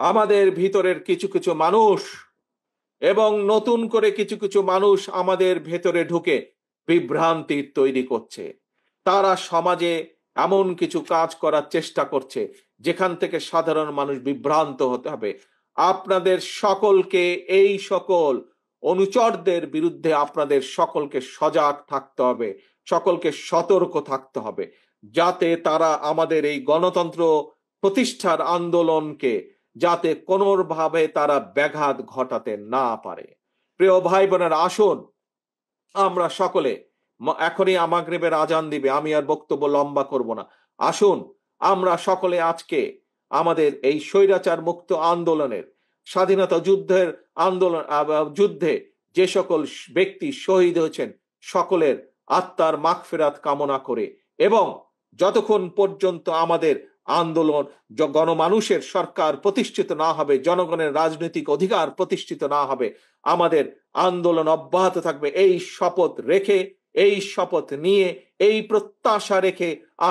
আমাদের ভিতরের কিছু কিছু মানুষ এবং নতুন করে কিছু কিছু মানুষ আমাদের ভেতরে ঢুকে বিভ্রান্তি তৈরি করছে। তারা সমাজে এমন কিছু কাজ করার চেষ্টা করছে যেখান থেকে সাধারণ মানুষ বিভ্রান্ত হতে হবে। আপনাদের সকলকে, এই সকল অনুচরদের বিরুদ্ধে আপনাদের সকলকে সজাগ থাকতে হবে, সকলকে সতর্ক থাকতে হবে, যাতে তারা আমাদের এই গণতন্ত্র প্রতিষ্ঠার আন্দোলনকে যাতে কোনোভাবে তারা ব্যাঘাত ঘটাতে না পারে। প্রিয় ভাই বোনেরা, আসুন আমরা সকলে, এখনই মাগরিবের আজান দিবে, আমি আর বক্তব্য লম্বা করব না। আসুন আমরা সকলে আজকে আমাদের এই স্বৈরাচার মুক্ত আন্দোলনের, স্বাধীনতা যুদ্ধের আন্দোলন, যুদ্ধে যে সকল ব্যক্তি শহীদ হয়েছেন সকলের আত্মার মাগফিরাত কামনা করে, এবং যতক্ষণ পর্যন্ত আমাদের আন্দোলন গণমানুষের সরকার প্রতিষ্ঠিত না হবে, জনগণের রাজনৈতিক অধিকার প্রতিষ্ঠিত না হবে, আমাদের আন্দোলন অব্যাহত থাকবে। এই শপথ রেখে, এই শপথ নিয়ে, এই প্রত্যাশা রেখে আমি